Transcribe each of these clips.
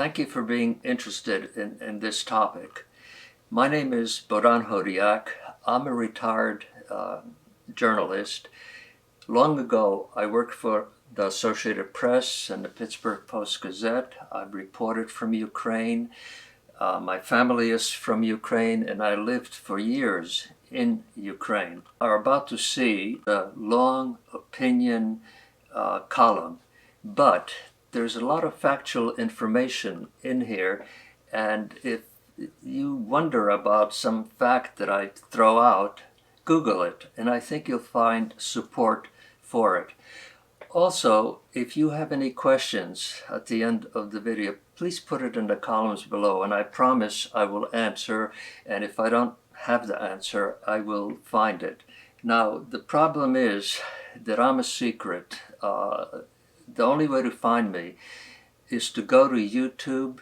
Thank you for being interested in this topic. My name is Boran Hodiak. I'm a retired journalist. Long ago, I worked for the Associated Press and the Pittsburgh Post-Gazette. I've reported from Ukraine. My family is from Ukraine, and I lived for years in Ukraine. Are about to see the long opinion column, but there's a lot of factual information in here, and if you wonder about some fact that I throw out, Google it, and I think you'll find support for it. Also, if you have any questions at the end of the video, please put it in the columns below, and I promise I will answer, and if I don't have the answer, I will find it. Now, the problem is that I'm a secret. The only way to find me is to go to YouTube,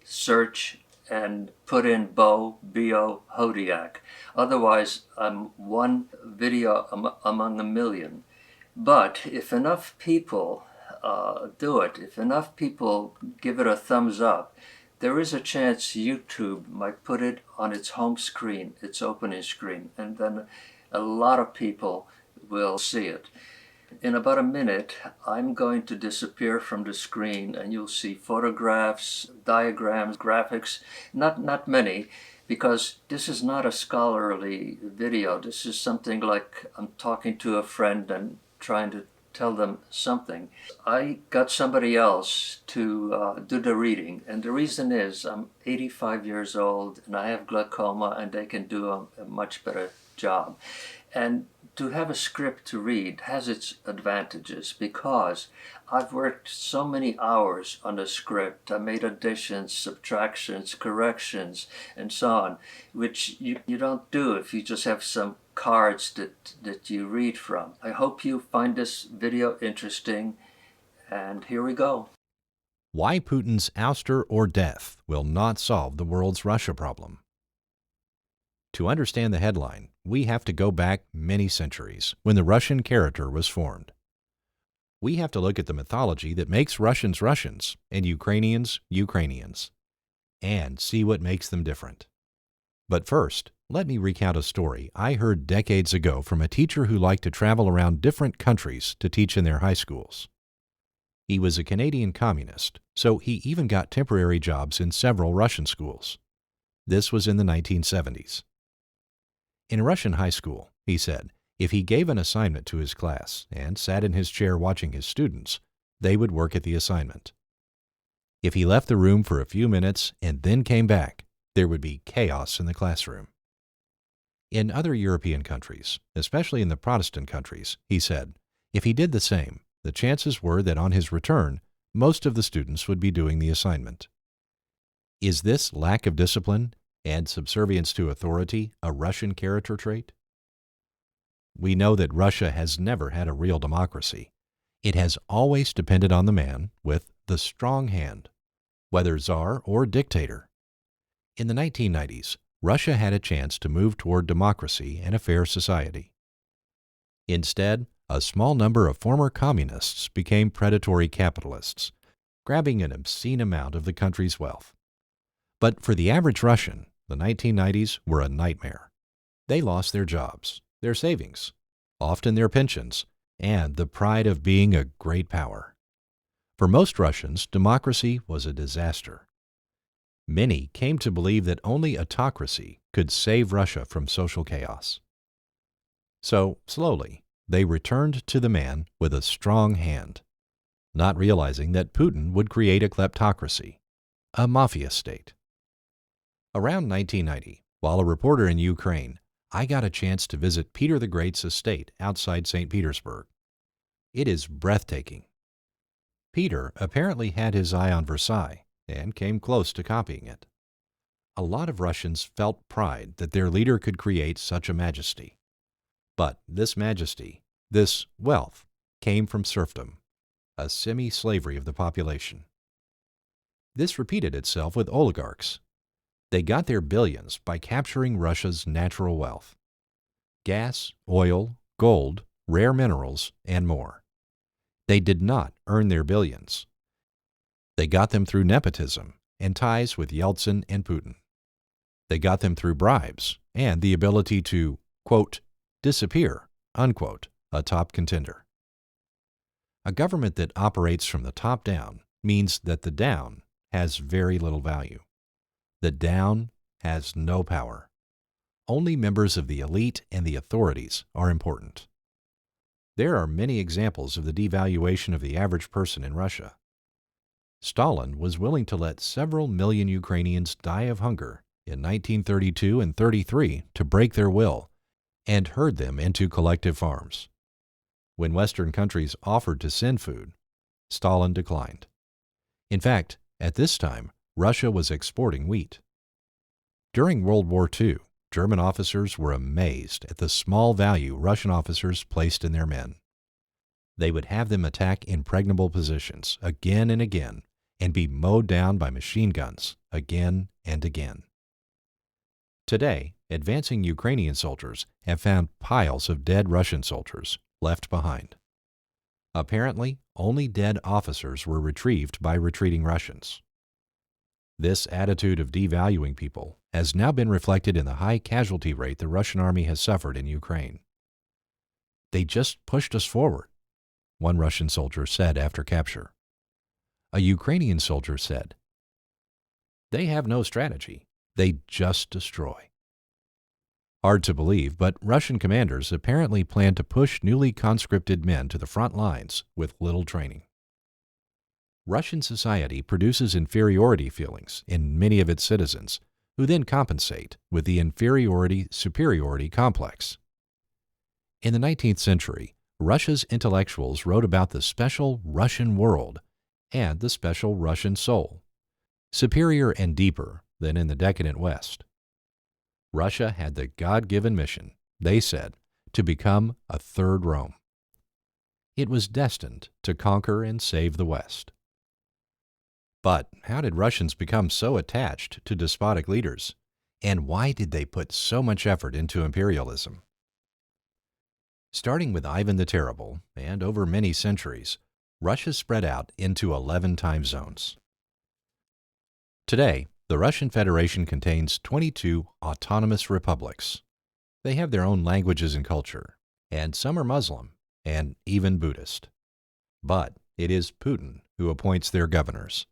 search, and put in B-O Hodiak. Otherwise, I'm one video among a million. But if enough people do it, if enough people give it a thumbs up, there is a chance YouTube might put it on its home screen, its opening screen, and then a lot of people will see it. In about a minute, I'm going to disappear from the screen, and you'll see photographs, diagrams, graphics, not many, because this is not a scholarly video. This is something like I'm talking to a friend and trying to tell them something. I got somebody else to do the reading, and the reason is I'm 85 years old and I have glaucoma, and they can do a much better job. And to have a script to read has its advantages because I've worked so many hours on the script. I made additions, subtractions, corrections, and so on, which you don't do if you just have some cards that you read from. I hope you find this video interesting, and here we go. Why Putin's ouster or death will not solve the world's Russia problem. To understand the headline, we have to go back many centuries when the Russian character was formed. We have to look at the mythology that makes Russians Russians and Ukrainians Ukrainians, and see what makes them different. But first, let me recount a story I heard decades ago from a teacher who liked to travel around different countries to teach in their high schools. He was a Canadian communist, so he even got temporary jobs in several Russian schools. This was in the 1970s. In a Russian high school, he said, if he gave an assignment to his class and sat in his chair watching his students, they would work at the assignment. If he left the room for a few minutes and then came back, there would be chaos in the classroom. In other European countries, especially in the Protestant countries, he said, if he did the same, the chances were that on his return, most of the students would be doing the assignment. Is this lack of discipline and subservience to authority a Russian character trait? We know that Russia has never had a real democracy. It has always depended on the man with the strong hand, whether czar or dictator. In the 1990s, Russia had a chance to move toward democracy and a fair society. Instead, a small number of former communists became predatory capitalists, grabbing an obscene amount of the country's wealth. But for the average Russian, the 1990s were a nightmare. They lost their jobs, their savings, often their pensions, and the pride of being a great power. For most Russians, democracy was a disaster. Many came to believe that only autocracy could save Russia from social chaos. So, slowly, they returned to the man with a strong hand, not realizing that Putin would create a kleptocracy, a mafia state. Around 1990, while a reporter in Ukraine, I got a chance to visit Peter the Great's estate outside St. Petersburg. It is breathtaking. Peter apparently had his eye on Versailles and came close to copying it. A lot of Russians felt pride that their leader could create such a majesty. But this majesty, this wealth, came from serfdom, a semi-slavery of the population. This repeated itself with oligarchs. They got their billions by capturing Russia's natural wealth: gas, oil, gold, rare minerals, and more. They did not earn their billions. They got them through nepotism and ties with Yeltsin and Putin. They got them through bribes and the ability to, quote, disappear, unquote, a top contender. A government that operates from the top down means that the down has very little value. The down has no power. Only members of the elite and the authorities are important. There are many examples of the devaluation of the average person in Russia. Stalin was willing to let several million Ukrainians die of hunger in 1932 and 33 to break their will and herd them into collective farms. When Western countries offered to send food, Stalin declined. In fact, at this time, Russia was exporting wheat. During World War II, German officers were amazed at the small value Russian officers placed in their men. They would have them attack impregnable positions again and again and be mowed down by machine guns again and again. Today, advancing Ukrainian soldiers have found piles of dead Russian soldiers left behind. Apparently, only dead officers were retrieved by retreating Russians. This attitude of devaluing people has now been reflected in the high casualty rate the Russian army has suffered in Ukraine. They just pushed us forward, one Russian soldier said after capture. A Ukrainian soldier said, "They have no strategy. They just destroy." Hard to believe, but Russian commanders apparently plan to push newly conscripted men to the front lines with little training. Russian society produces inferiority feelings in many of its citizens, who then compensate with the inferiority-superiority complex. In the 19th century, Russia's intellectuals wrote about the special Russian world and the special Russian soul, superior and deeper than in the decadent West. Russia had the God-given mission, they said, to become a third Rome. It was destined to conquer and save the West. But how did Russians become so attached to despotic leaders? And why did they put so much effort into imperialism? Starting with Ivan the Terrible, and over many centuries, Russia spread out into 11 time zones. Today, the Russian Federation contains 22 autonomous republics. They have their own languages and culture, and some are Muslim, and even Buddhist. But it is Putin who appoints their governors.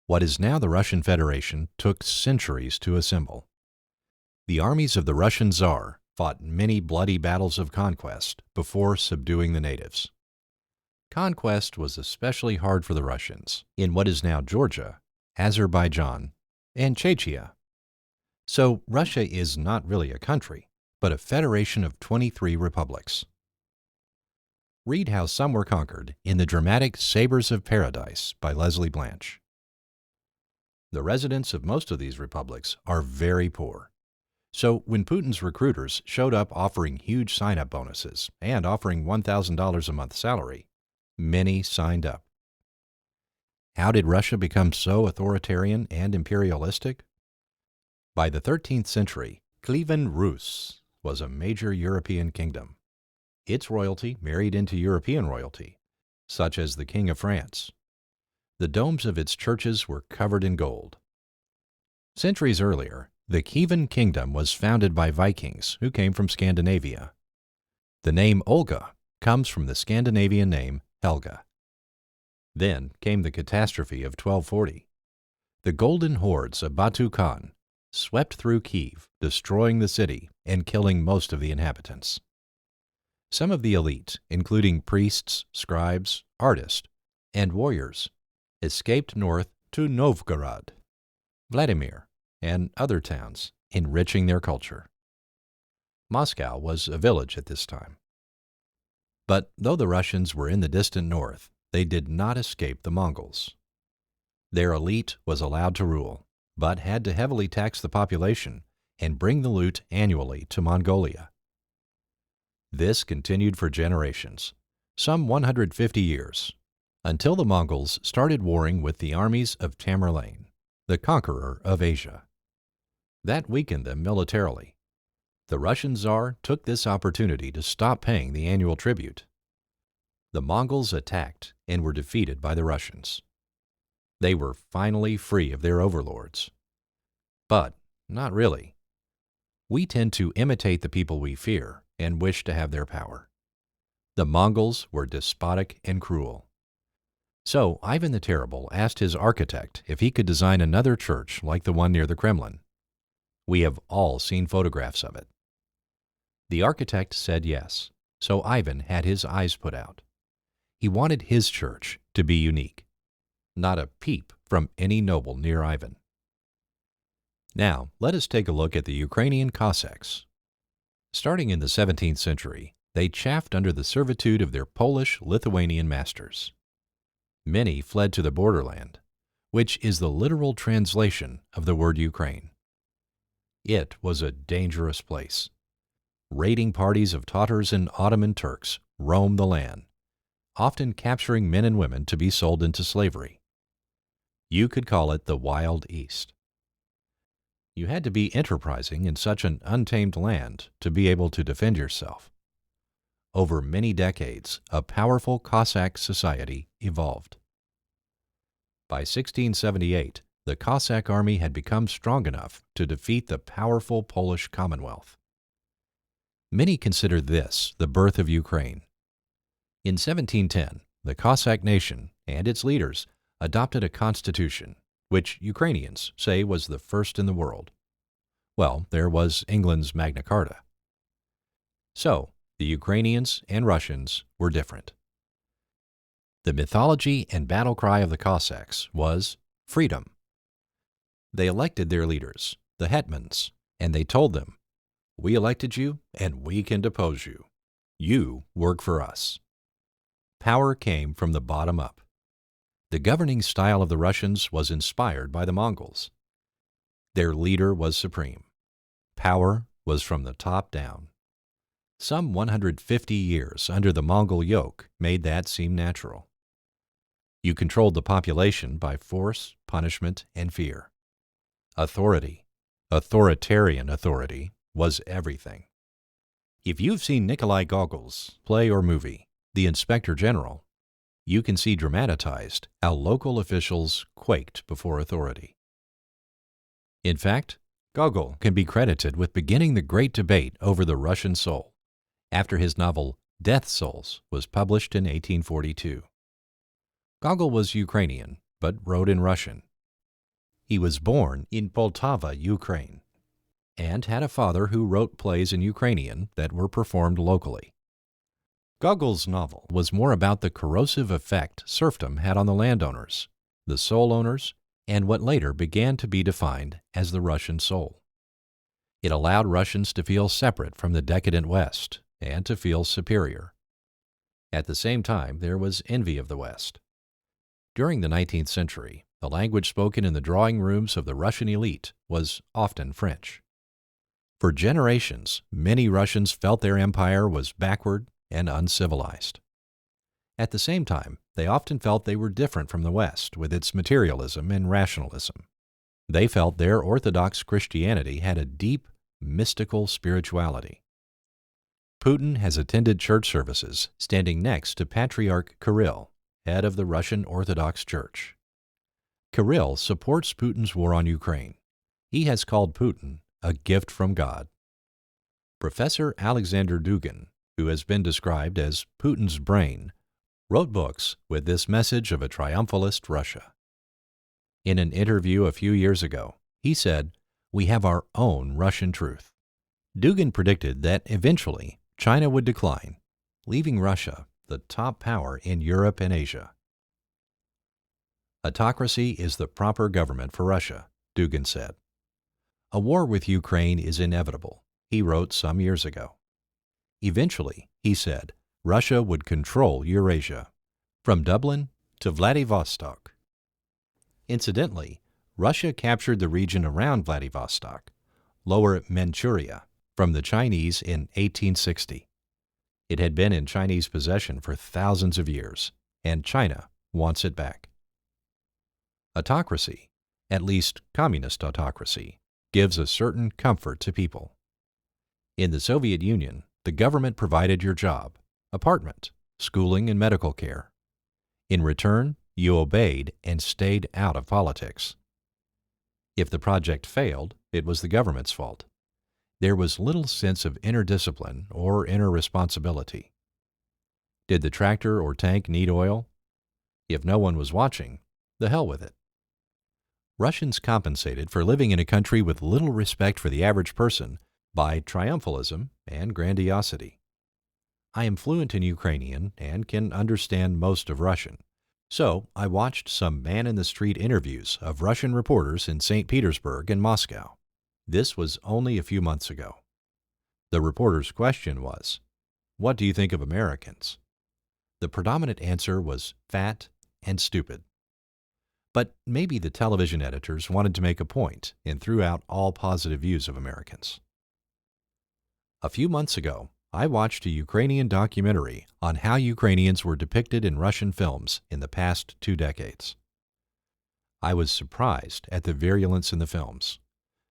What is now the Russian Federation took centuries to assemble. The armies of the Russian Tsar fought many bloody battles of conquest before subduing the natives. Conquest was especially hard for the Russians in what is now Georgia, Azerbaijan, and Czechia. So Russia is not really a country, but a federation of 23 republics. Read how some were conquered in the dramatic Sabres of Paradise by Leslie Blanch. The residents of most of these republics are very poor. So when Putin's recruiters showed up offering huge sign-up bonuses and offering $1,000 a month salary, many signed up. How did Russia become so authoritarian and imperialistic? By the 13th century, Kievan Rus was a major European kingdom. Its royalty married into European royalty, such as the King of France. The domes of its churches were covered in gold. Centuries earlier, the Kievan Kingdom was founded by Vikings who came from Scandinavia. The name Olga comes from the Scandinavian name Helga. Then came the catastrophe of 1240. The golden hordes of Batu Khan swept through Kiev, destroying the city and killing most of the inhabitants. Some of the elite, including priests, scribes, artists, and warriors, escaped north to Novgorod, Vladimir, and other towns, enriching their culture. Moscow was a village at this time. But though the Russians were in the distant north, they did not escape the Mongols. Their elite was allowed to rule, but had to heavily tax the population and bring the loot annually to Mongolia. This continued for generations, some 150 years, until the Mongols started warring with the armies of Tamerlane, the conqueror of Asia. That weakened them militarily. The Russian Tsar took this opportunity to stop paying the annual tribute. The Mongols attacked and were defeated by the Russians. They were finally free of their overlords. But not really. We tend to imitate the people we fear and wish to have their power. The Mongols were despotic and cruel. So Ivan the Terrible asked his architect if he could design another church like the one near the Kremlin. We have all seen photographs of it. The architect said yes, so Ivan had his eyes put out. He wanted his church to be unique, not a peep from any noble near Ivan. Now, let us take a look at the Ukrainian Cossacks. Starting in the 17th century, they chafed under the servitude of their Polish-Lithuanian masters. Many fled to the borderland, which is the literal translation of the word Ukraine. It was a dangerous place. Raiding parties of Tatars and Ottoman Turks roamed the land, often capturing men and women to be sold into slavery. You could call it the Wild East. You had to be enterprising in such an untamed land to be able to defend yourself. Over many decades, a powerful Cossack society evolved. By 1678, the Cossack army had become strong enough to defeat the powerful Polish Commonwealth. Many consider this the birth of Ukraine. In 1710, the Cossack nation and its leaders adopted a constitution, which Ukrainians say was the first in the world. Well, there was England's Magna Carta. So, the Ukrainians and Russians were different. The mythology and battle cry of the Cossacks was freedom. They elected their leaders, the hetmans, and they told them, "We elected you, and we can depose you. You work for us." Power came from the bottom up. The governing style of the Russians was inspired by the Mongols. Their leader was supreme. Power was from the top down. Some 150 years under the Mongol yoke made that seem natural. You controlled the population by force, punishment, and fear. Authority, authoritarian authority, was everything. If you've seen Nikolai Gogol's play or movie, The Inspector General, you can see dramatized how local officials quaked before authority. In fact, Gogol can be credited with beginning the great debate over the Russian soul, after his novel Death Souls was published in 1842. Gogol was Ukrainian, but wrote in Russian. He was born in Poltava, Ukraine, and had a father who wrote plays in Ukrainian that were performed locally. Gogol's novel was more about the corrosive effect serfdom had on the landowners, the soul owners, and what later began to be defined as the Russian soul. It allowed Russians to feel separate from the decadent West and to feel superior. At the same time, there was envy of the West. During the 19th century, the language spoken in the drawing rooms of the Russian elite was often French. For generations, many Russians felt their empire was backward and uncivilized. At the same time, they often felt they were different from the West with its materialism and rationalism. They felt their Orthodox Christianity had a deep, mystical spirituality. Putin has attended church services standing next to Patriarch Kirill, head of the Russian Orthodox Church. Kirill supports Putin's war on Ukraine. He has called Putin a gift from God. Professor Alexander Dugin, who has been described as Putin's brain, wrote books with this message of a triumphalist Russia. In an interview a few years ago, he said, "We have our own Russian truth." Dugin predicted that eventually China would decline, leaving Russia the top power in Europe and Asia. Autocracy is the proper government for Russia, Dugin said. A war with Ukraine is inevitable, he wrote some years ago. Eventually, he said, Russia would control Eurasia, from Dublin to Vladivostok. Incidentally, Russia captured the region around Vladivostok, Lower Manchuria, from the Chinese in 1860. It had been in Chinese possession for thousands of years, and China wants it back. Autocracy, at least communist autocracy, gives a certain comfort to people. In the Soviet Union, the government provided your job, apartment, schooling, and medical care. In return, you obeyed and stayed out of politics. If the project failed, it was the government's fault. There was little sense of inner discipline or inner responsibility. Did the tractor or tank need oil? If no one was watching, the hell with it. Russians compensated for living in a country with little respect for the average person by triumphalism and grandiosity. I am fluent in Ukrainian and can understand most of Russian, so I watched some man-in-the-street interviews of Russian reporters in St. Petersburg and Moscow. This was only a few months ago. The reporter's question was, "What do you think of Americans?" The predominant answer was fat and stupid. But maybe the television editors wanted to make a point and threw out all positive views of Americans. A few months ago, I watched a Ukrainian documentary on how Ukrainians were depicted in Russian films in the past 2 decades. I was surprised at the virulence in the films,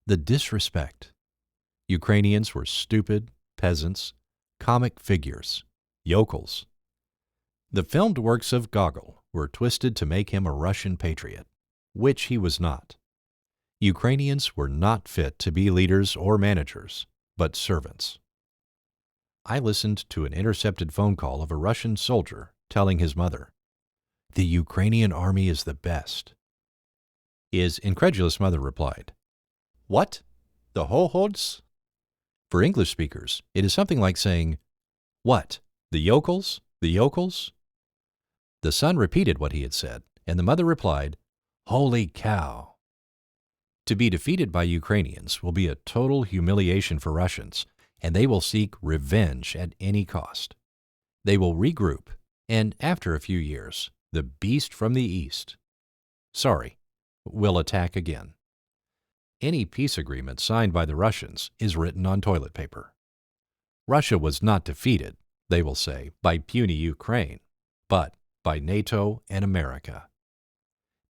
the disrespect. Ukrainians were stupid, peasants, comic figures, yokels. The filmed works of Gogol were twisted to make him a Russian patriot, which he was not. Ukrainians were not fit to be leaders or managers, but servants. I listened to an intercepted phone call of a Russian soldier telling his mother, "The Ukrainian army is the best." His incredulous mother replied, "What? The Hohods?" For English speakers, it is something like saying, "What? The yokels? The yokels?" The son repeated what he had said, and the mother replied, "Holy cow!" To be defeated by Ukrainians will be a total humiliation for Russians, and they will seek revenge at any cost. They will regroup, and after a few years, the beast from the east, will attack again. Any peace agreement signed by the Russians is written on toilet paper. Russia was not defeated, they will say, by puny Ukraine, but by NATO and America.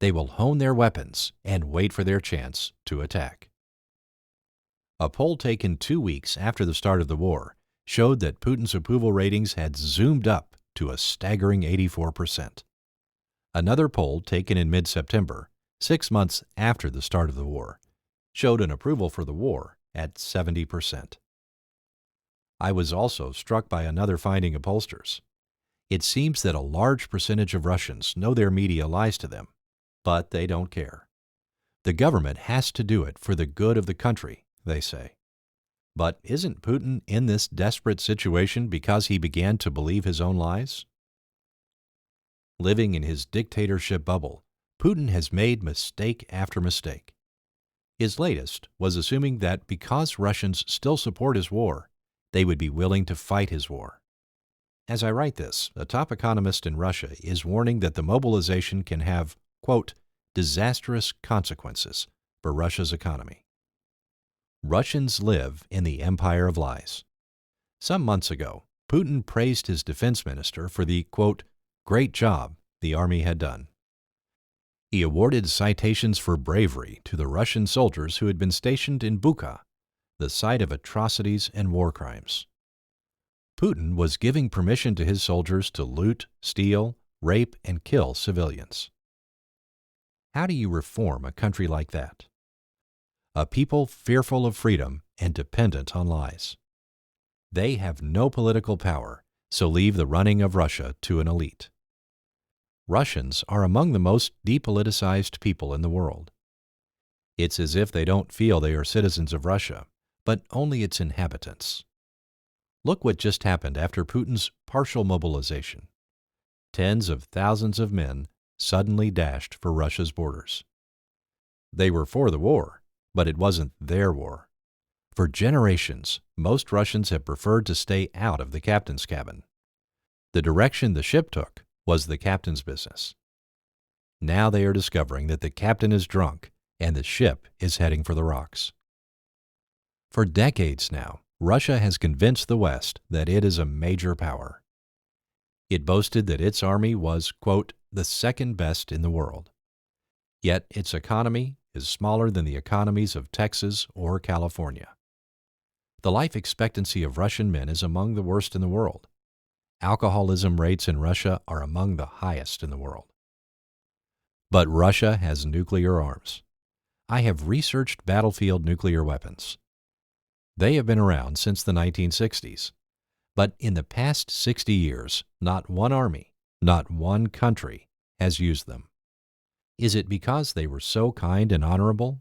They will hone their weapons and wait for their chance to attack. A poll taken 2 weeks after the start of the war showed that Putin's approval ratings had zoomed up to a staggering 84%. Another poll taken in mid-September, 6 months after the start of the war, showed an approval for the war at 70%. I was also struck by another finding of pollsters. It seems that a large percentage of Russians know their media lies to them, but they don't care. The government has to do it for the good of the country, they say. But isn't Putin in this desperate situation because he began to believe his own lies? Living in his dictatorship bubble, Putin has made mistake after mistake. His latest was assuming that because Russians still support his war, they would be willing to fight his war. As I write this, a top economist in Russia is warning that the mobilization can have, quote, disastrous consequences for Russia's economy. Russians live in the empire of lies. Some months ago, Putin praised his defense minister for the, quote, great job the army had done. He awarded citations for bravery to the Russian soldiers who had been stationed in Bucha, the site of atrocities and war crimes. Putin was giving permission to his soldiers to loot, steal, rape, and kill civilians. How do you reform a country like that? A people fearful of freedom and dependent on lies. They have no political power, so leave the running of Russia to an elite. Russians are among the most depoliticized people in the world. It's as if they don't feel they are citizens of Russia, but only its inhabitants. Look what just happened after Putin's partial mobilization. Tens of thousands of men suddenly dashed for Russia's borders. They were for the war, but it wasn't their war. For generations, most Russians have preferred to stay out of the captain's cabin. The direction the ship took was the captain's business. Now they are discovering that the captain is drunk and the ship is heading for the rocks. For decades now, Russia has convinced the West that it is a major power. It boasted that its army was, quote, the second best in the world. Yet its economy is smaller than the economies of Texas or California. The life expectancy of Russian men is among the worst in the world. Alcoholism rates in Russia are among the highest in the world. But Russia has nuclear arms. I have researched battlefield nuclear weapons. They have been around since the 1960s. But in the past 60 years, not one army, not one country has used them. Is it because they were so kind and honorable?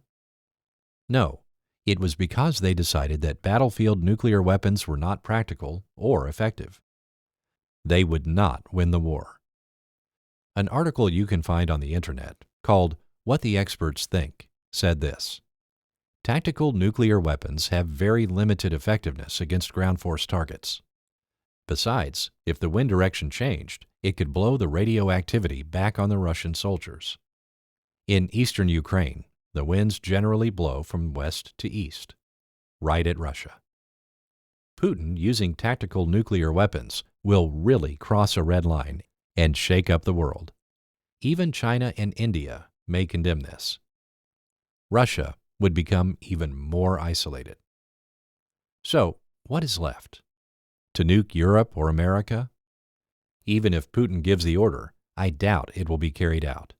No, it was because they decided that battlefield nuclear weapons were not practical or effective. They would not win the war. An article you can find on the internet called "What the Experts Think" said this: tactical nuclear weapons have very limited effectiveness against ground force targets. Besides, if the wind direction changed, it could blow the radioactivity back on the Russian soldiers. In eastern Ukraine, the winds generally blow from west to east, right at Russia. Putin, using tactical nuclear weapons, will really cross a red line and shake up the world. Even China and India may condemn this. Russia would become even more isolated. So, what is left? To nuke Europe or America? Even if Putin gives the order, I doubt it will be carried out.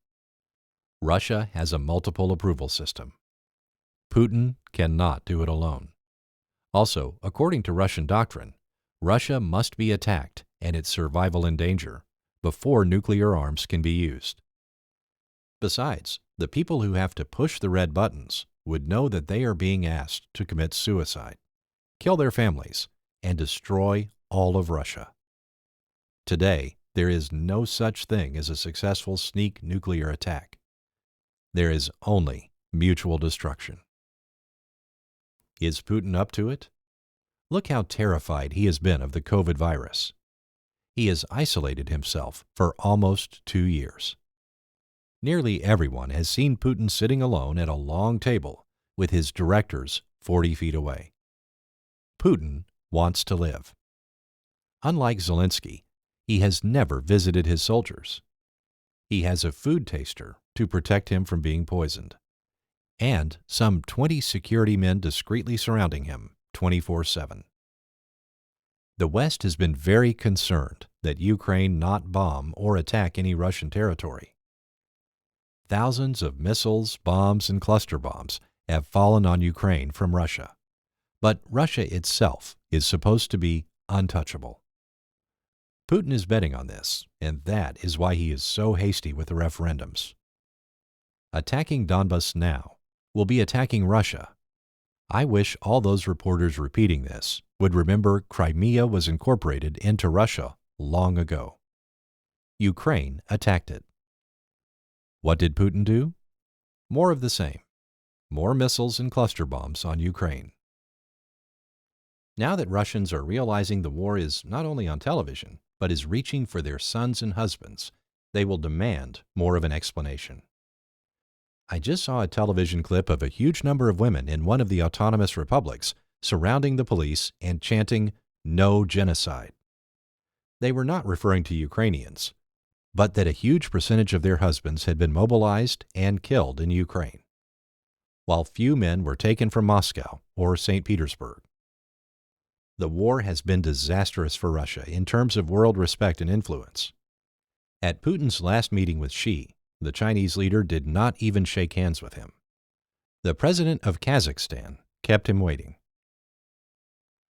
Russia has a multiple approval system. Putin cannot do it alone. Also, according to Russian doctrine, Russia must be attacked and its survival in danger before nuclear arms can be used. Besides, the people who have to push the red buttons would know that they are being asked to commit suicide, kill their families, and destroy all of Russia. Today, there is no such thing as a successful sneak nuclear attack. There is only mutual destruction. Is Putin up to it? Look how terrified he has been of the COVID virus. He has isolated himself for almost 2 years. Nearly everyone has seen Putin sitting alone at a long table with his directors 40 feet away. Putin wants to live. Unlike Zelensky, he has never visited his soldiers. He has a food taster to protect him from being poisoned, and some 20 security men discreetly surrounding him 24/7. The West has been very concerned that Ukraine not bomb or attack any Russian territory. Thousands of missiles, bombs, and cluster bombs have fallen on Ukraine from Russia, but Russia itself is supposed to be untouchable. Putin is betting on this, and that is why he is so hasty with the referendums. Attacking Donbas now will be attacking Russia. I wish all those reporters repeating this would remember Crimea was incorporated into Russia long ago. Ukraine attacked it. What did Putin do? More of the same. More missiles and cluster bombs on Ukraine. Now that Russians are realizing the war is not only on television, but is reaching for their sons and husbands, they will demand more of an explanation. I just saw a television clip of a huge number of women in one of the autonomous republics surrounding the police and chanting, "No genocide." They were not referring to Ukrainians, but that a huge percentage of their husbands had been mobilized and killed in Ukraine, while few men were taken from Moscow or St. Petersburg. The war has been disastrous for Russia in terms of world respect and influence. At Putin's last meeting with Xi, the Chinese leader did not even shake hands with him. The president of Kazakhstan kept him waiting.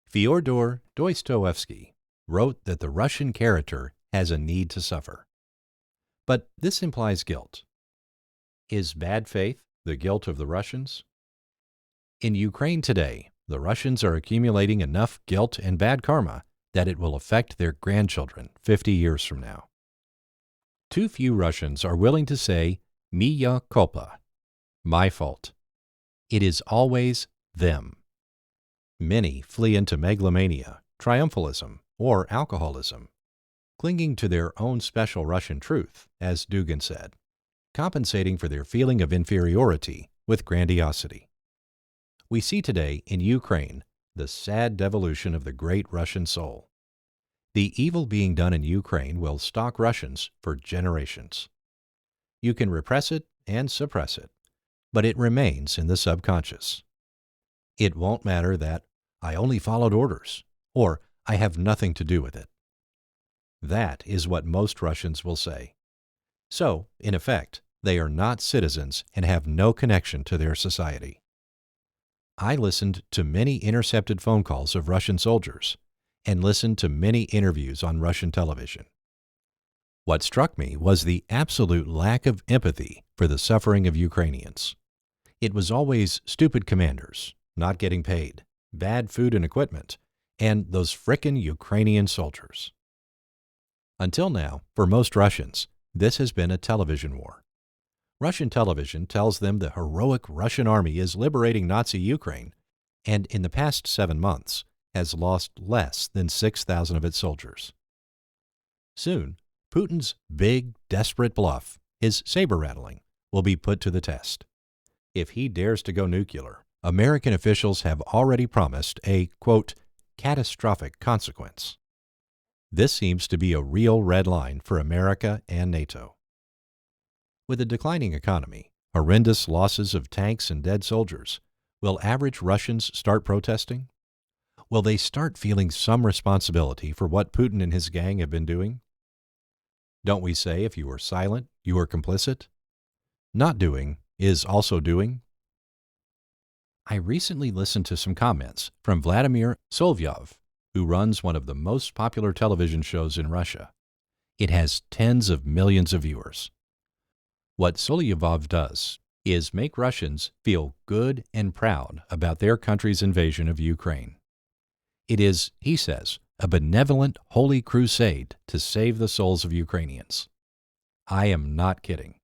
Fyodor Dostoevsky wrote that the Russian character has a need to suffer. But this implies guilt. Is bad faith the guilt of the Russians? In Ukraine today, the Russians are accumulating enough guilt and bad karma that it will affect their grandchildren 50 years from now. Too few Russians are willing to say, "Mea culpa," my fault. It is always them. Many flee into megalomania, triumphalism, or alcoholism, clinging to their own special Russian truth, as Dugin said, compensating for their feeling of inferiority with grandiosity. We see today in Ukraine the sad devolution of the great Russian soul. The evil being done in Ukraine will stalk Russians for generations. You can repress it and suppress it, but it remains in the subconscious. It won't matter that "I only followed orders," or "I have nothing to do with it." That is what most Russians will say. So, in effect, They are not citizens and have no connection to their society. I listened to many intercepted phone calls of Russian soldiers and listened to many interviews on Russian television. What struck me was the absolute lack of empathy for the suffering of Ukrainians. It was always stupid commanders, not getting paid, bad food and equipment, and those frickin' Ukrainian soldiers. Until now, for most Russians, this has been a television war. Russian television tells them the heroic Russian army is liberating Nazi Ukraine, and in the past 7 months has lost less than 6,000 of its soldiers. Soon, Putin's big, desperate bluff, his saber-rattling, will be put to the test. If he dares to go nuclear, American officials have already promised a, quote, catastrophic consequence. This seems to be a real red line for America and NATO. With a declining economy, horrendous losses of tanks and dead soldiers, will average Russians start protesting? Will they start feeling some responsibility for what Putin and his gang have been doing? Don't we say if you are silent, you are complicit? Not doing is also doing. I recently listened to some comments from Vladimir Solovyov, who runs one of the most popular television shows in Russia. It has tens of millions of viewers. What Solovyov does is make Russians feel good and proud about their country's invasion of Ukraine. It is, he says, a benevolent holy crusade to save the souls of Ukrainians. I am not kidding.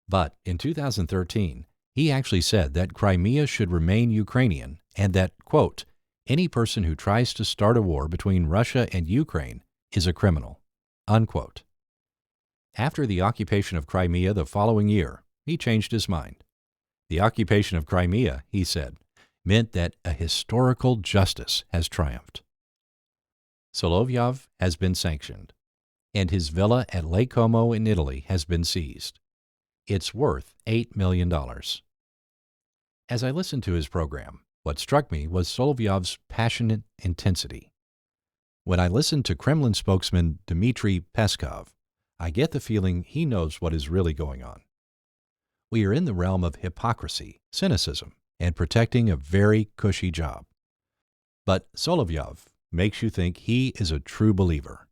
But in 2013, he actually said that Crimea should remain Ukrainian and that, quote, any person who tries to start a war between Russia and Ukraine is a criminal, unquote. After the occupation of Crimea the following year, he changed his mind. The occupation of Crimea, he said, meant that a historical justice has triumphed. Solovyov has been sanctioned, and his villa at Lake Como in Italy has been seized. It's worth $8 million. As I listened to his program, what struck me was Solovyov's passionate intensity. When I listened to Kremlin spokesman Dmitry Peskov, I get the feeling he knows what is really going on. We are in the realm of hypocrisy, cynicism, and protecting a very cushy job. But Solovyov makes you think he is a true believer.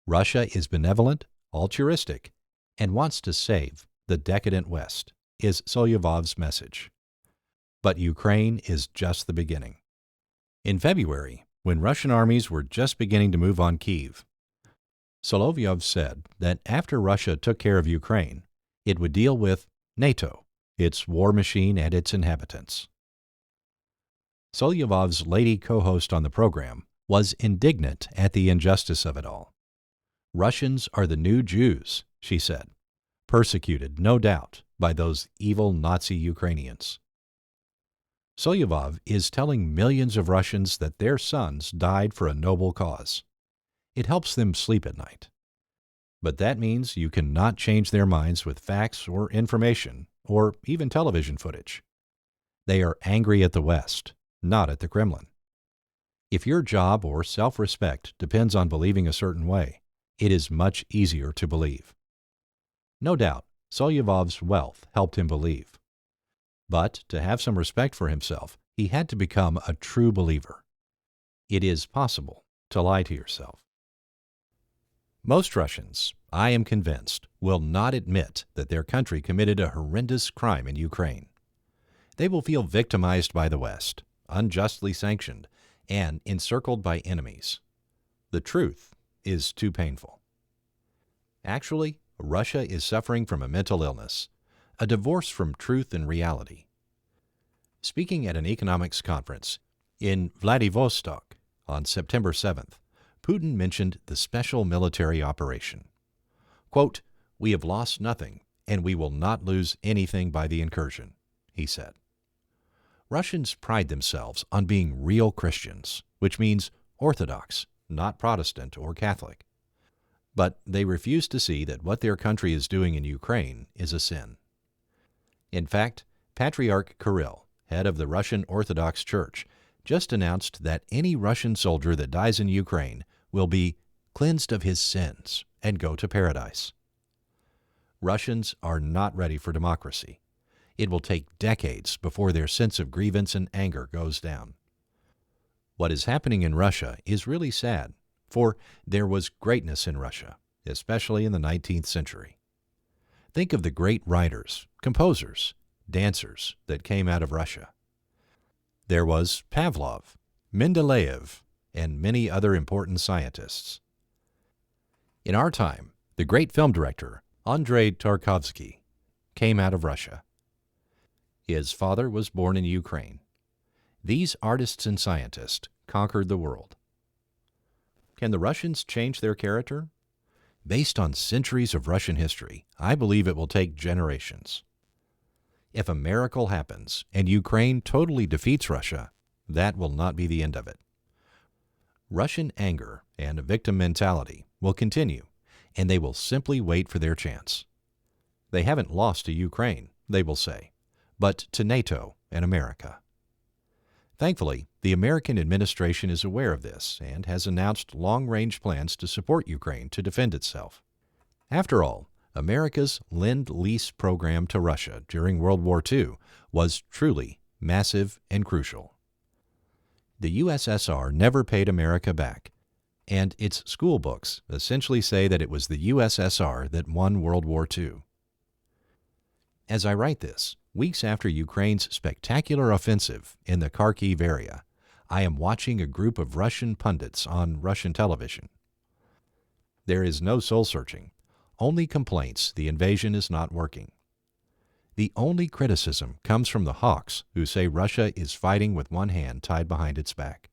Russia is benevolent, altruistic, and wants to save the decadent West, is Solovyov's message. But Ukraine is just the beginning. In February, when Russian armies were just beginning to move on Kyiv, Solovyov said that after Russia took care of Ukraine, it would deal with NATO, its war machine and its inhabitants. Solovyov's lady co-host on the program was indignant at the injustice of it all. Russians are the new Jews, she said, persecuted, no doubt, by those evil Nazi Ukrainians. Solovyov is telling millions of Russians that their sons died for a noble cause. It helps them sleep at night. But that means you cannot change their minds with facts or information, or even television footage. They are angry at the West, not at the Kremlin. If your job or self-respect depends on believing a certain way, it is much easier to believe. No doubt, Solovyov's wealth helped him believe. But to have some respect for himself, he had to become a true believer. It is possible to lie to yourself. Most Russians, I am convinced, will not admit that their country committed a horrendous crime in Ukraine. They will feel victimized by the West, unjustly sanctioned, and encircled by enemies. The truth is too painful. Actually, Russia is suffering from a mental illness, a divorce from truth and reality. Speaking at an economics conference in Vladivostok on September 7th, Putin mentioned the special military operation. Quote, "We have lost nothing, and we will not lose anything by the incursion," he said. Russians pride themselves on being real Christians, which means Orthodox, not Protestant or Catholic. But they refuse to see that what their country is doing in Ukraine is a sin. In fact, Patriarch Kirill, head of the Russian Orthodox Church, just announced that any Russian soldier that dies in Ukraine will be cleansed of his sins and go to paradise. Russians are not ready for democracy. It will take decades before their sense of grievance and anger goes down. What is happening in Russia is really sad, for there was greatness in Russia, especially in the 19th century. Think of the great writers, composers, dancers that came out of Russia. There was Pavlov, Mendeleev, and many other important scientists. In our time, the great film director Andrei Tarkovsky came out of Russia. His father was born in Ukraine. These artists and scientists conquered the world. Can the Russians change their character? Based on centuries of Russian history, I believe it will take generations. If a miracle happens and Ukraine totally defeats Russia, that will not be the end of it. Russian anger and a victim mentality will continue, and they will simply wait for their chance. They haven't lost to Ukraine, they will say, but to NATO and America. Thankfully, the American administration is aware of this and has announced long-range plans to support Ukraine to defend itself. After all, America's Lend-Lease program to Russia during World War II was truly massive and crucial. The USSR never paid America back, and its school books essentially say that it was the USSR that won World War II. As I write this, weeks after Ukraine's spectacular offensive in the Kharkiv area, I am watching a group of Russian pundits on Russian television. There is no soul-searching, only complaints the invasion is not working. The only criticism comes from the hawks who say Russia is fighting with one hand tied behind its back.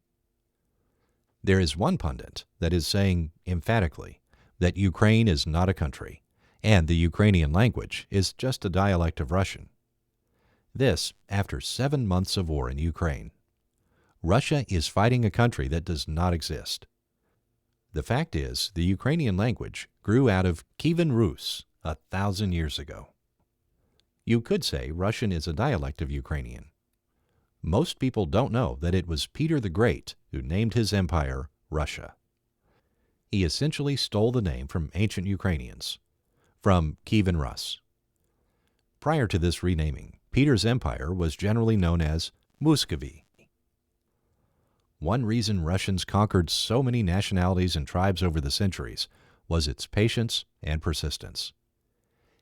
There is one pundit that is saying emphatically that Ukraine is not a country, and the Ukrainian language is just a dialect of Russian. This after 7 months of war in Ukraine. Russia is fighting a country that does not exist. The fact is, the Ukrainian language grew out of Kievan Rus 1,000 years ago. You could say Russian is a dialect of Ukrainian. Most people don't know that it was Peter the Great who named his empire Russia. He essentially stole the name from ancient Ukrainians, from Kievan Rus. Prior to this renaming, Peter's empire was generally known as Muscovy. One reason Russians conquered so many nationalities and tribes over the centuries was its patience and persistence.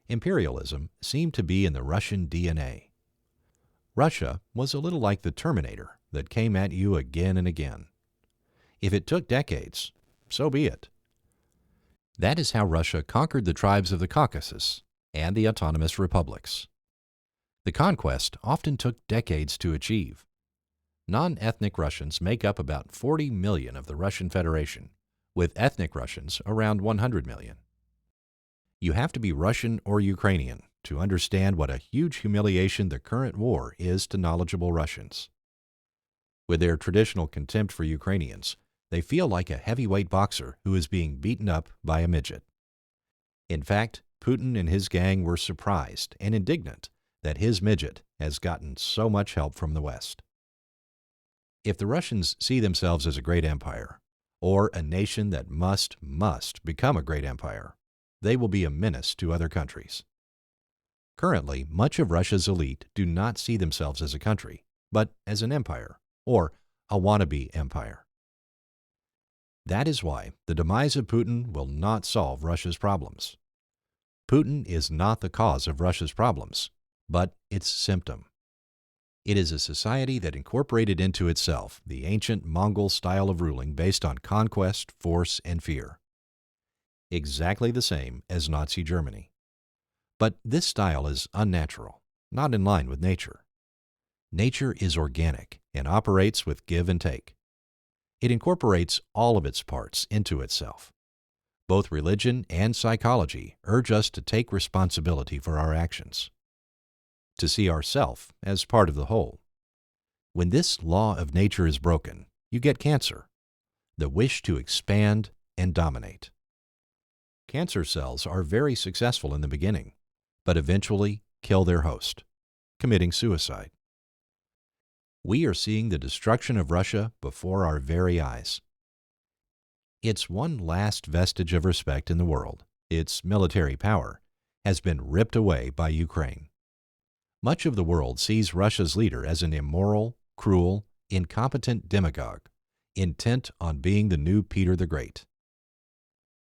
Imperialism seemed to be in the Russian DNA. Russia was a little like the Terminator that came at you again and again. If it took decades, so be it. That is how Russia conquered the tribes of the Caucasus and the autonomous republics. The conquest often took decades to achieve. Non-ethnic Russians make up about 40 million of the Russian Federation, with ethnic Russians around 100 million. You have to be Russian or Ukrainian to understand what a huge humiliation the current war is to knowledgeable Russians. With their traditional contempt for Ukrainians, they feel like a heavyweight boxer who is being beaten up by a midget. In fact, Putin and his gang were surprised and indignant that his midget has gotten so much help from the West. If the Russians see themselves as a great empire, or a nation that must become a great empire, they will be a menace to other countries. Currently, much of Russia's elite do not see themselves as a country, but as an empire, or a wannabe empire. That is why the demise of Putin will not solve Russia's problems. Putin is not the cause of Russia's problems, but its symptom. It is a society that incorporated into itself the ancient Mongol style of ruling based on conquest, force, and fear. Exactly the same as Nazi Germany. But this style is unnatural, not in line with nature. Nature is organic and operates with give and take. It incorporates all of its parts into itself. Both religion and psychology urge us to take responsibility for our actions, to see ourself as part of the whole. When this law of nature is broken, you get cancer, the wish to expand and dominate. Cancer cells are very successful in the beginning, but eventually kill their host, committing suicide. We are seeing the destruction of Russia before our very eyes. Its one last vestige of respect in the world, its military power, has been ripped away by Ukraine. Much of the world sees Russia's leader as an immoral, cruel, incompetent demagogue, intent on being the new Peter the Great.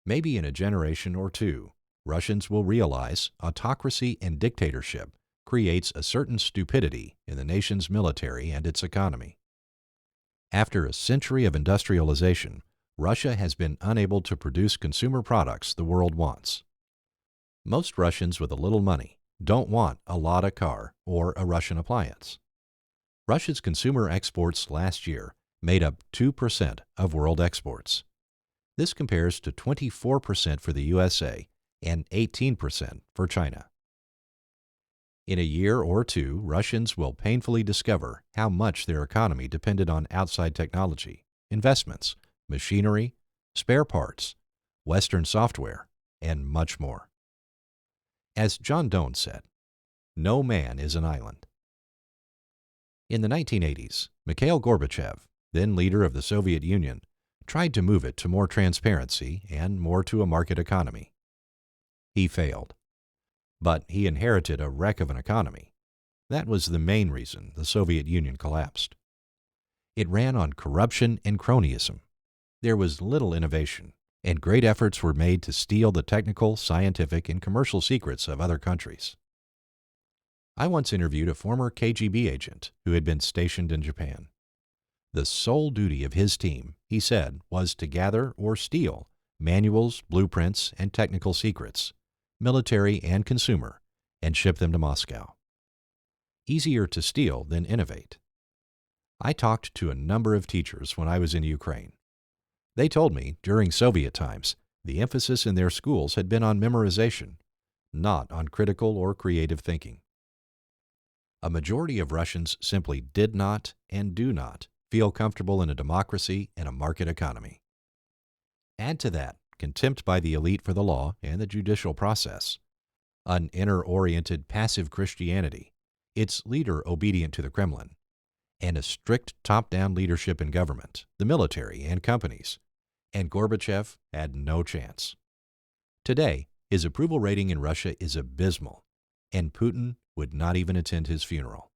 Maybe in a generation or two, Russians will realize autocracy and dictatorship creates a certain stupidity in the nation's military and its economy. After a century of industrialization, Russia has been unable to produce consumer products the world wants. Most Russians with a little money don't want a Lada car or a Russian appliance. Russia's consumer exports last year made up 2% of world exports. This compares to 24% for the USA and 18% for China. In a year or two, Russians will painfully discover how much their economy depended on outside technology, investments, machinery, spare parts, Western software, and much more. As John Donne said, "No man is an island." In the 1980s, Mikhail Gorbachev, then leader of the Soviet Union, tried to move it to more transparency and more to a market economy. He failed. But he inherited a wreck of an economy. That was the main reason the Soviet Union collapsed. It ran on corruption and cronyism. There was little innovation, and great efforts were made to steal the technical, scientific, and commercial secrets of other countries. I once interviewed a former KGB agent who had been stationed in Japan. The sole duty of his team, he said, was to gather or steal manuals, blueprints, and technical secrets, military and consumer, and ship them to Moscow. Easier to steal than innovate. I talked to a number of teachers when I was in Ukraine. They told me during Soviet times, the emphasis in their schools had been on memorization, not on critical or creative thinking. A majority of Russians simply did not and do not feel comfortable in a democracy and a market economy. Add to that contempt by the elite for the law and the judicial process, an inner-oriented passive Christianity, its leader obedient to the Kremlin, and a strict top-down leadership in government, the military, and companies, and Gorbachev had no chance. Today, his approval rating in Russia is abysmal, and Putin would not even attend his funeral.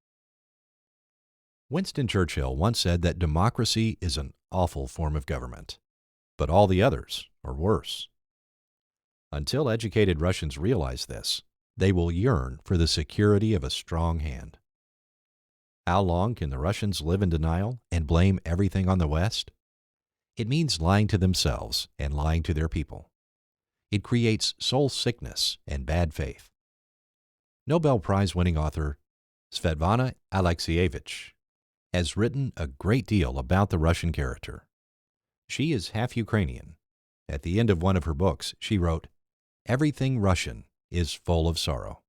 Winston Churchill once said that democracy is an awful form of government, but all the others are worse. Until educated Russians realize this, they will yearn for the security of a strong hand. How long can the Russians live in denial and blame everything on the West? It means lying to themselves and lying to their people. It creates soul sickness and bad faith. Nobel Prize-winning author Svetlana Alexievich has written a great deal about the Russian character. She is half Ukrainian. At the end of one of her books, she wrote, "Everything Russian is full of sorrow."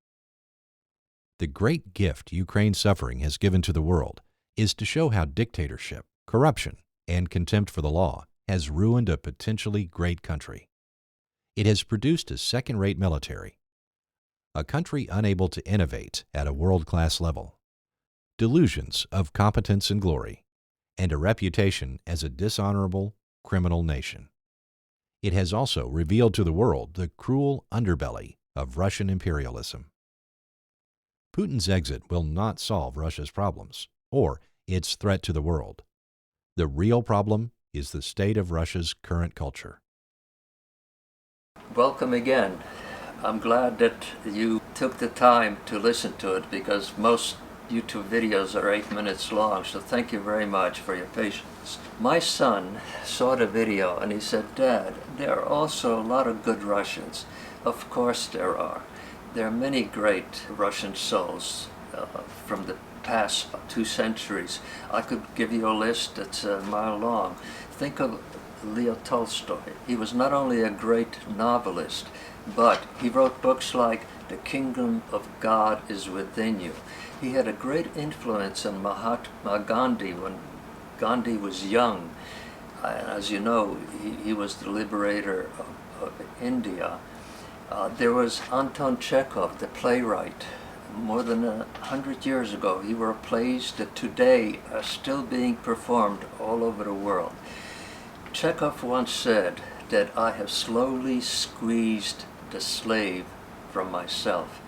The great gift Ukraine's suffering has given to the world is to show how dictatorship, corruption, and contempt for the law has ruined a potentially great country. It has produced a second-rate military, a country unable to innovate at a world-class level, delusions of competence and glory, and a reputation as a dishonorable, criminal nation. It has also revealed to the world the cruel underbelly of Russian imperialism. Putin's exit will not solve Russia's problems or its threat to the world. The real problem is the state of Russia's current culture. Welcome again. I'm glad that you took the time to listen to it because most YouTube videos are 8 minutes long, so thank you very much for your patience. My son saw the video and he said, "Dad, there are also a lot of good Russians." Of course there are. There are many great Russian souls from the past 2 centuries. I could give you a list that's a mile long. Think of Leo Tolstoy. He was not only a great novelist, but he wrote books like The Kingdom of God is Within You. He had a great influence on Mahatma Gandhi when Gandhi was young. As you know, he was the liberator of India. There was Anton Chekhov, the playwright. More than 100 years ago, he wrote plays that today are still being performed all over the world. Chekhov once said that I have slowly squeezed the slave from myself.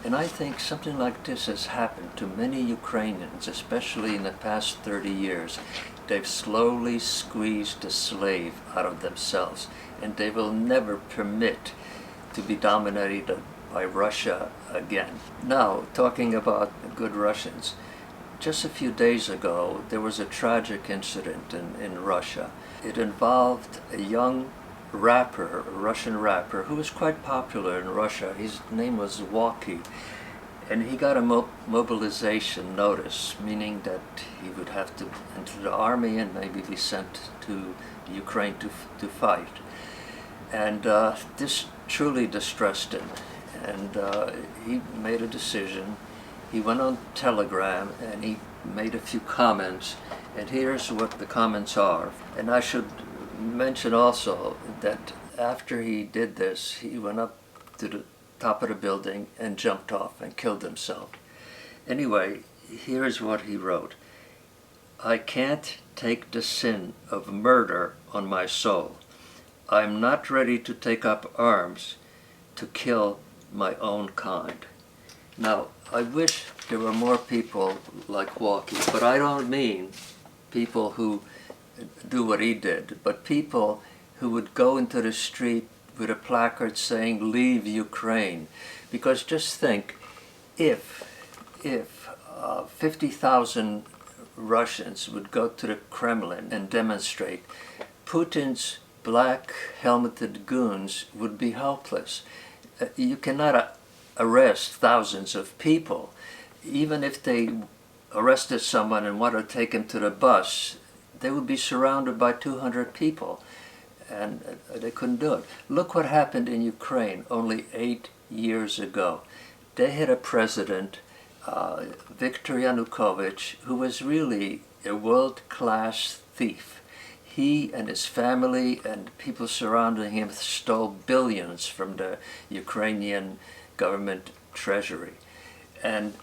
And I think something like this has happened to many Ukrainians, especially in the past 30 years. They've slowly squeezed the slave out of themselves, and they will never permit to be dominated by Russia again. Now, talking about good Russians, just a few days ago, there was a tragic incident in Russia. It involved a young rapper, a Russian rapper, who was quite popular in Russia. His name was Walkie, and he got a mobilization notice, meaning that he would have to enter the army and maybe be sent to Ukraine to fight. And this truly distressed him, and he made a decision. He went on Telegram and he made a few comments, and here's what the comments are. And I should mention also that after he did this, he went up to the top of the building and jumped off and killed himself. Anyway, here's what he wrote. I can't take the sin of murder on my soul. I'm not ready to take up arms to kill my own kind. Now, I wish there were more people like Walkie, but I don't mean people who do what he did, but people who would go into the street with a placard saying, "Leave Ukraine." Because just think, if 50,000 Russians would go to the Kremlin and demonstrate, Putin's black helmeted goons would be helpless. You cannot arrest thousands of people. Even if they arrested someone and wanted to take him to the bus, they would be surrounded by 200 people, and they couldn't do it. Look what happened in Ukraine only 8 years ago. They had a president, Viktor Yanukovych, who was really a world-class thief. He and his family and people surrounding him stole billions from the Ukrainian government treasury. And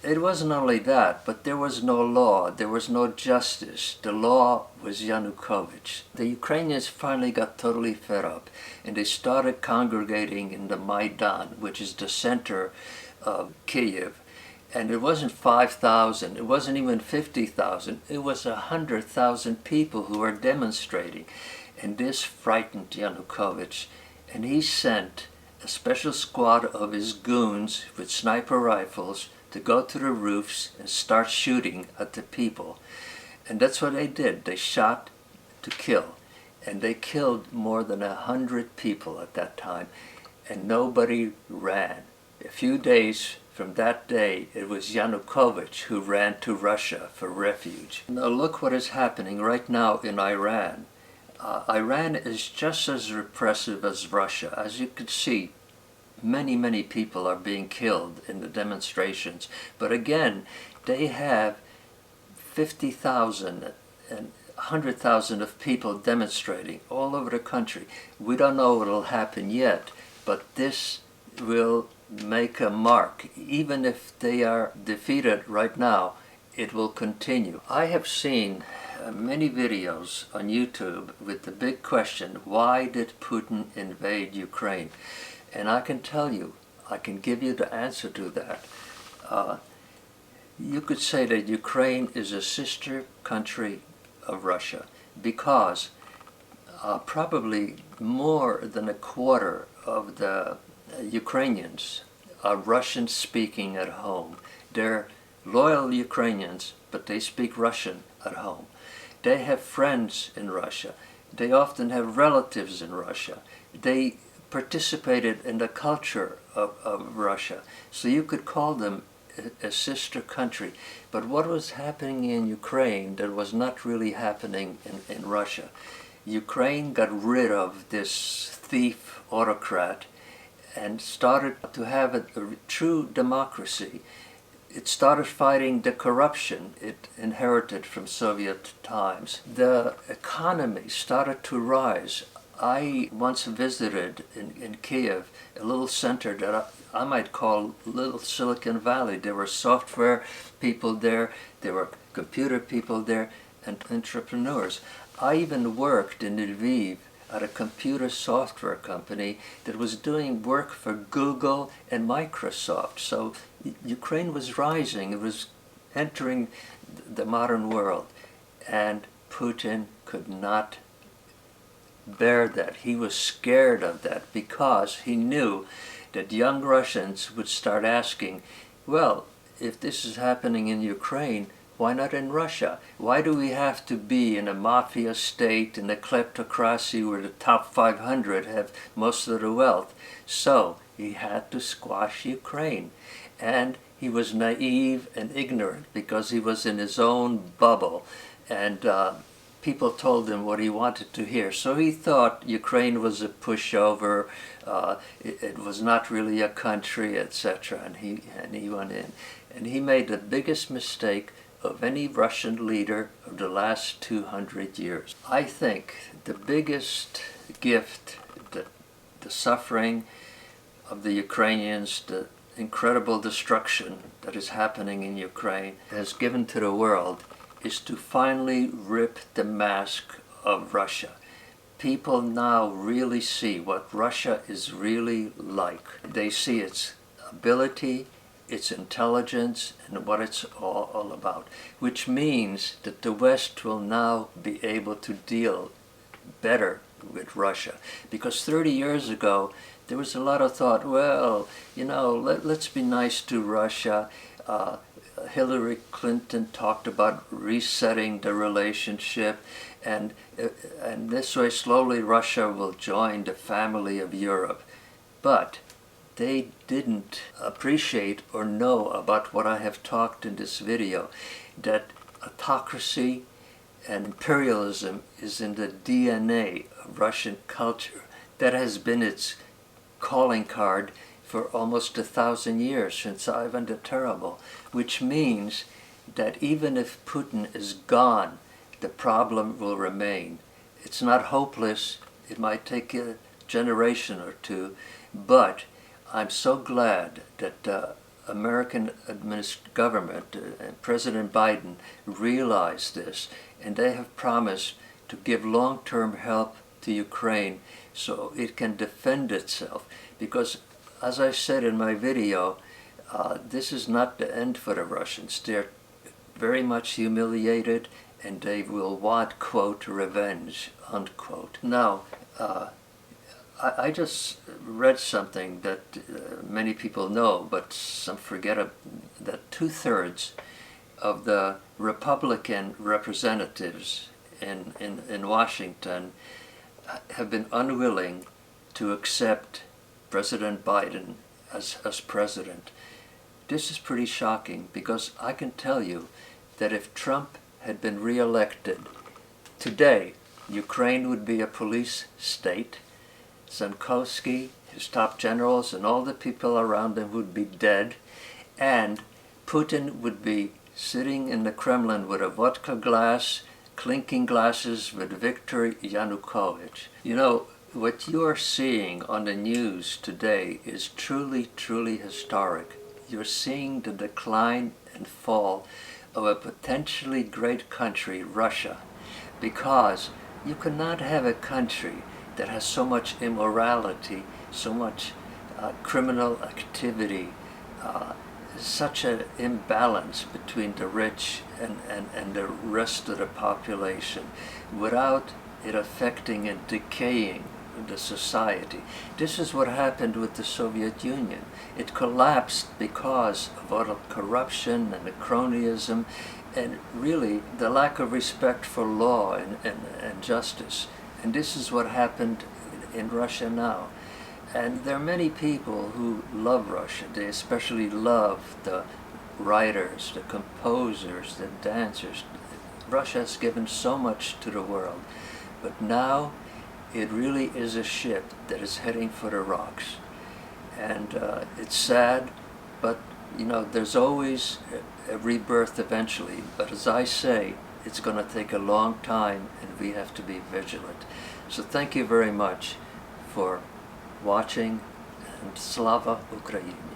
it wasn't only that, but there was no law, there was no justice. The law was Yanukovych. The Ukrainians finally got totally fed up, and they started congregating in the Maidan, which is the center of Kyiv. And it wasn't 5,000, it wasn't even 50,000, it was 100,000 people who were demonstrating. And this frightened Yanukovych, and he sent a special squad of his goons with sniper rifles to go to the roofs and start shooting at the people. And that's what they did. They shot to kill. And they killed more than 100 people at that time. And nobody ran. A few days from that day, it was Yanukovych who ran to Russia for refuge. Now look what is happening right now in Iran. Iran is just as repressive as Russia. As you can see, many people are being killed in the demonstrations. But again, they have 50,000 and 100,000 of people demonstrating all over the country. We don't know what will happen yet, but this will make a mark. Even if they are defeated right now, it will continue. I have seen many videos on YouTube with the big question, why did Putin invade Ukraine? And I can tell you, I can give you the answer to that. You could say that Ukraine is a sister country of Russia because probably more than a quarter of the Ukrainians are Russian speaking at home. They're loyal Ukrainians, but they speak Russian at home. They have friends in Russia. They often have relatives in Russia. They participated in the culture of Russia. So you could call them a sister country. But what was happening in Ukraine that was not really happening in Russia? Ukraine got rid of this thief autocrat and started to have a true democracy. It started fighting the corruption it inherited from Soviet times. The economy started to rise. I once visited in Kyiv a little center that I might call Little Silicon Valley. There were software people there were computer people there, and entrepreneurs. I even worked in Lviv at a computer software company that was doing work for Google and Microsoft. So Ukraine was rising, it was entering the modern world, and Putin could not bear that. He was scared of that because he knew that young Russians would start asking, well, if this is happening in Ukraine, why not in Russia? Why do we have to be in a mafia state, in a kleptocracy where the top 500 have most of the wealth? So he had to squash Ukraine. And he was naive and ignorant because he was in his own bubble. And people told him what he wanted to hear. So he thought Ukraine was a pushover, it was not really a country, etc. And he went in. And he made the biggest mistake of any Russian leader of the last 200 years. I think the biggest gift that the suffering of the Ukrainians, the incredible destruction that is happening in Ukraine has given to the world is to finally rip the mask of Russia. People now really see what Russia is really like. They see its ability, its intelligence, and what it's all about, which means that the West will now be able to deal better with Russia. Because 30 years ago, there was a lot of thought, well, let's be nice to Russia. Hillary Clinton talked about resetting the relationship, and this way slowly Russia will join the family of Europe. But they didn't appreciate or know about what I have talked in this video, that autocracy and imperialism is in the DNA of Russian culture. That has been its calling card for almost 1,000 years, since Ivan the Terrible, which means that even if Putin is gone, the problem will remain. It's not hopeless. It might take a generation or two, but I'm so glad that the American government and President Biden realized this, and they have promised to give long-term help to Ukraine so it can defend itself. Because, as I said in my video, this is not the end for the Russians. They're very much humiliated, and they will want, quote, revenge, unquote. Now, I just read something that many people know, but some forget that 2/3 of the Republican representatives in Washington have been unwilling to accept President Biden as president. This is pretty shocking, because I can tell you that if Trump had been reelected today, Ukraine would be a police state. Zankovsky, his top generals, and all the people around him would be dead, and Putin would be sitting in the Kremlin with a vodka glass, clinking glasses with Viktor Yanukovych. What you are seeing on the news today is truly, truly historic. You're seeing the decline and fall of a potentially great country, Russia, because you cannot have a country that has so much immorality, so much criminal activity, such an imbalance between the rich and the rest of the population, without it affecting and decaying the society. This is what happened with the Soviet Union. It collapsed because of all the corruption and the cronyism, and really the lack of respect for law and justice. And this is what happened in Russia now. And there are many people who love Russia. They especially love the writers, the composers, the dancers. Russia has given so much to the world. But now it really is a ship that is heading for the rocks. And it's sad, but there's always a rebirth eventually. But as I say, it's going to take a long time, and we have to be vigilant. So thank you very much for watching, and Slava Ukraini.